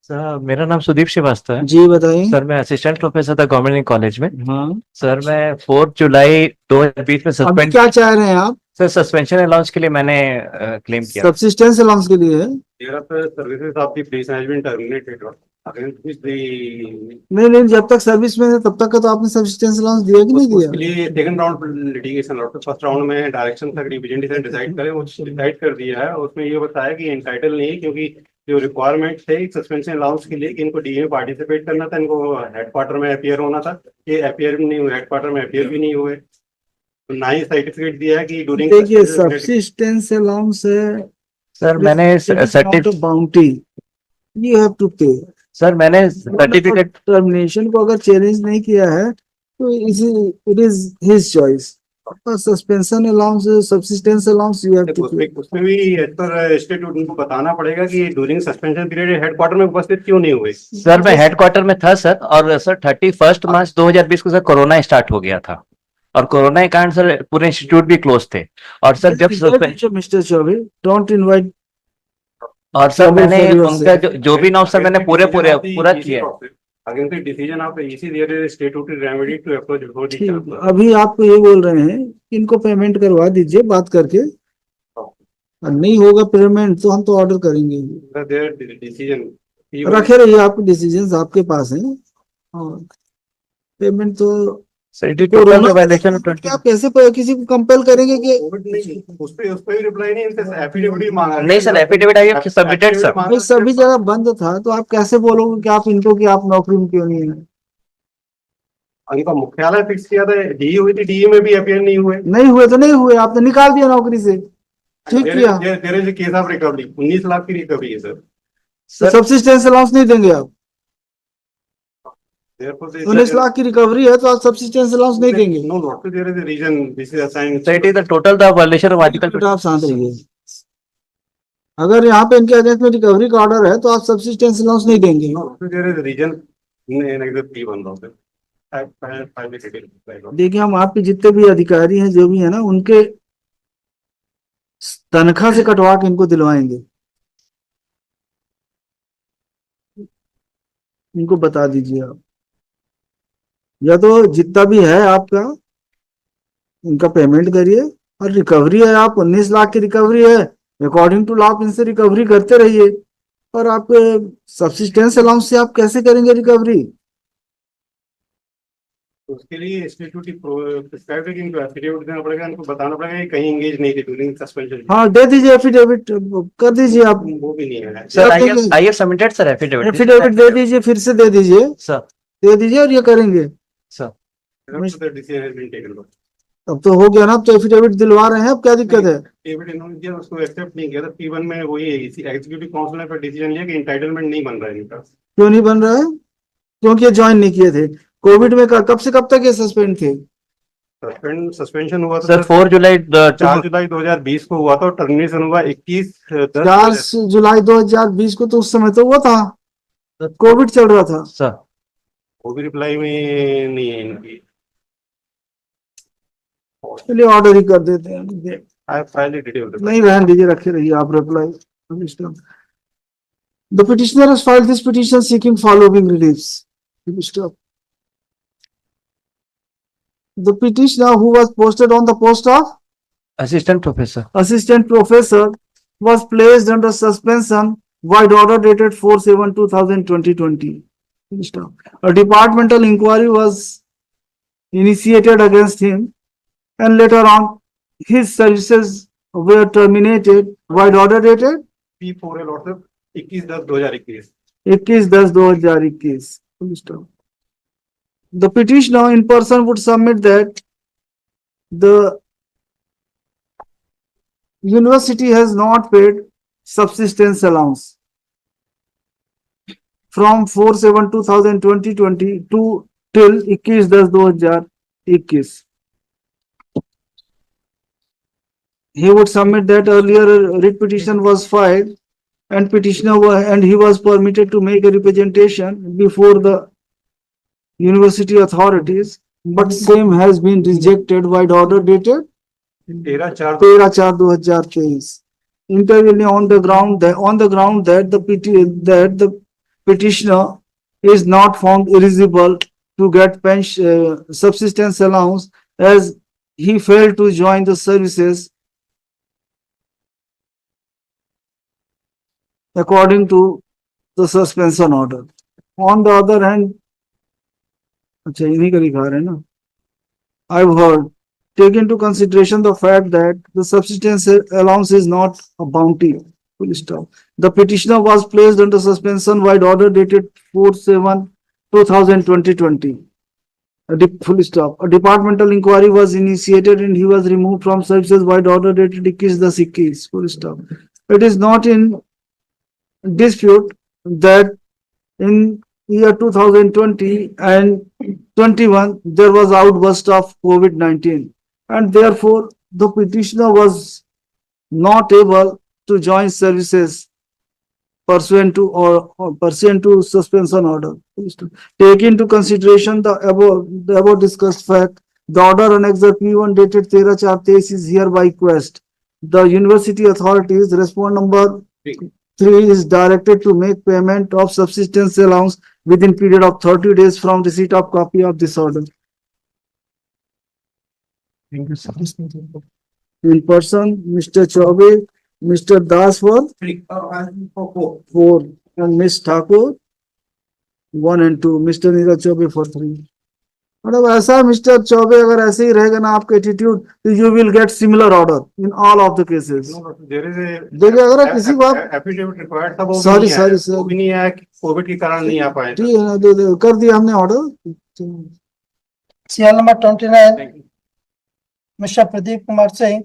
Sir मेरा नाम सुदीप श्रीवास्तव है। जी बताइए। सर मैं असिस्टेंट प्रोफेसर था गवर्नमेंट कॉलेज में। हाँ, सर मैं 4 जुलाई 2020 में अब सस्पेंड। क्या चाह रहे हैं आप? सर सस्पेंशन अलाउंस के लिए मैंने क्लेम किया। सब्सिस्टेंस अलाउंस के लिए है? Here of the services of the police has been terminated against which the नहीं नहीं, जब तक सर्विस में है तब तक का तो आपने सब्सिस्टेंस अलाउंस दिया कि नहीं उसके दिया? लिए सेकंड राउंड लिटिगेशन और फर्स्ट राउंड में डायरेक्शन तक डिवीजन डिसाइड करे, वो डिसाइड कर दिया है। उसमें ये बताया कि एंटाइटल नहीं है, क्योंकि जो रिक्वायरमेंट थे सस्पेंशन अलाउंस के लिए कि इनको डीए में पार्टिसिपेट करना था, इनको हेडक्वार्टर में अपियर होना था। ये अपियर भी नहीं हुए, हेडक्वार्टर में अपियर भी नहीं हुए, तो ना ही सर्टिफिकेट दिया है कि ड्यूरिंग। देखिए, सब्सिस्टेंस अलाउंस है, सर मैंने certificate bounty you have to pay. Sir मैंने सर्टिफिकेट टर्मिनेशन को अगर चैलेंज नहीं किया है तो it is his choice. Suspension allowance, subsistence allowance you have to pay. उसमें भी एज पर स्टेट्यूट उनको बताना पड़ेगा कि ड्यूरिंग सस्पेंशन पीरियड हेडक्वार्टर में उपस्थित क्यों नहीं हुए। सर मैं हेडक्वार्टर में था सर, और सर 31 मार्च 2020 को सर कोरोना स्टार्ट हो गया था, और कोरोना के कारण सर पूरे इंस्टीट्यूट भी क्लोज थे। और सर जब मिस्टर चौबे, डोंट इनवाइट। और सर मैंने उनका जो भी नाम सर मैंने पूरा किया है। Against the decision of the EC, there is a statutory remedy to approach before the ठीक, chamber. अभी आपको ये बोल रहे हैं कि इनको पेमेंट करवा दीजिए बात करके, और नहीं होगा पेमेंट तो हम तो ऑर्डर करेंगे। Their decision. रखे रहिए, आपके डिसीजंस आपके पास हैं, और पेमेंट तो क्या कैसे किसी को कंपेल करेंगे कि उस पे भी रिप्लाई नहीं, एफिडेविट ही मांगा। नहीं sir, affidavit I have submitted sir. सभी जगह बंद था, तो आप कैसे बोलोगे कि आप इनको कि आप नौकरी में क्यों नहीं है? उनका मुख्यालय फिक्स किया था, डीई हुई थी, डीई में भी अपियर नहीं हुए। नहीं हुए तो नहीं हुए, आपने निकाल दिया नौकरी से, ठीक किया। तेरे से केस ऑफ रिकवरी 19 लाख की रिकवरी है सर। सब्सिस्टेंस अलाउंस नहीं देंगे आप? 19 लाख की रिकवरी है तो आप सब्सिस्टेंस अलाउंस नहीं देंगे? No not there is a reason, this is assigned. So it is the total the violation of article. आप शांत रहिए। अगर यहाँ पे इनके अगेंस्ट में रिकवरी का ऑर्डर है तो आप सब्सिस्टेंस अलाउंस नहीं देंगे? No there is a reason बन रहा है। देखिए, हम आपके जितने भी अधिकारी हैं जो भी है ना, उनके तनख्वाह से कटवा के इनको दिलवाएंगे। इनको बता दीजिए आप, या तो जितना भी है आपका इनका पेमेंट करिए, और रिकवरी है, आप 19 लाख की रिकवरी है, अकॉर्डिंग टू लॉ आप इनसे रिकवरी करते रहिए। और आप सब्सिस्टेंस अलाउंस से आप कैसे करेंगे रिकवरी? उसके लिए स्टेट्यूटरी प्रिस्क्राइब्ड है कि इनको एफिडेविट देना पड़ेगा, इनको बताना पड़ेगा कि कहीं एंगेज नहीं थे ड्यूरिंग सस्पेंशन। हाँ, दे दीजिए एफिडेविट, कर दीजिए आप। वो भी नहीं है sir. I have submitted sir affidavit. Affidavit दे दीजिए, फिर से दे दीजिए सर, दे दीजिए, और ये करेंगे सर। अब तो हो गया ना, अब तो एफिडेविट दिलवा रहे हैं, अब क्या दिक्कत है? उसको एक्सेप्ट नहीं किया था। P1 में वही एग्जीक्यूटिव काउंसिल ने पर डिसीजन लिया कि एंटाइटलमेंट नहीं बन रहा है इनका। क्यों नहीं बन रहा है? क्योंकि ये ज्वाइन नहीं किए थे कोविड में। कब से कब तक ये सस्पेंड थे? सस्पेंशन हुआ था सर 4 जुलाई 4 जुलाई 2020 को हुआ था, और टर्मिनेशन हुआ 4 जुलाई 2020 को। तो उस समय तो वो था, कोविड चल रहा था सर। वो भी रिप्लाई में नहीं है इनकी। चलिए ऑर्डर ही कर देते हैं। नहीं, रहने दीजिए, रखे रहिए आप reply. The petitioner has filed this petition seeking following reliefs. The petitioner, who was posted on the post of assistant professor, was placed under suspension by order dated 4/7/2020. A departmental inquiry was initiated against him, and later on his services were terminated by order dated P4 और 21/10/2021. 21/10/2021. The petitioner in person would submit that the university has not paid subsistence allowance from 4/7/2020 to till 21/10/2021. He would submit that earlier a writ petition was filed, and he was permitted to make a representation before the university authorities, but same has been rejected by order dated 13/4/2023. Intervening on the ground that the petitioner is not found eligible to get pension, subsistence allowance as he failed to join the services according to the suspension order. On the other hand, अच्छा इन्हीं का लिखा रहे हैं ना, I've heard, take into consideration the fact that the subsistence allowance is not a bounty. Full stop. The petitioner was placed under suspension by order dated 4/7/2020. Full stop. A departmental inquiry was initiated and he was removed from services by order dated 21/10. Full stop. It is not in dispute that in year 2020 and 21 there was outburst of COVID-19 and therefore the petitioner was not able to join services pursuant to suspension order. Take into consideration the above discussed fact, the order annexed P1 dated 13/4/23 is hereby quest. The university authorities respond number 3 is directed to make payment of subsistence allowance within period of 30 days from receipt of copy of this order. Thank you, sir. In person, Mr. Chaube, Mr. Das for 4 and Ms. Thakur 1 and 2, Mr. Neeraj Chaube for 3. मतलब ऐसा mister Choubey अगर ऐसे ही रहेगा ना आपका attitude तो you will get similar order in all of the cases. देखिए अगर किसी को आप एफिडेविट रिक्वायर्ड था वो Sorry, भी नहीं sorry, आया, sir. वो भी नहीं आया, कोविड के कारण नहीं आ पाए. ठीक है ना, कर दिया हमने order. CL number 29, Thank you. Mr. Pradeep Kumar Singh,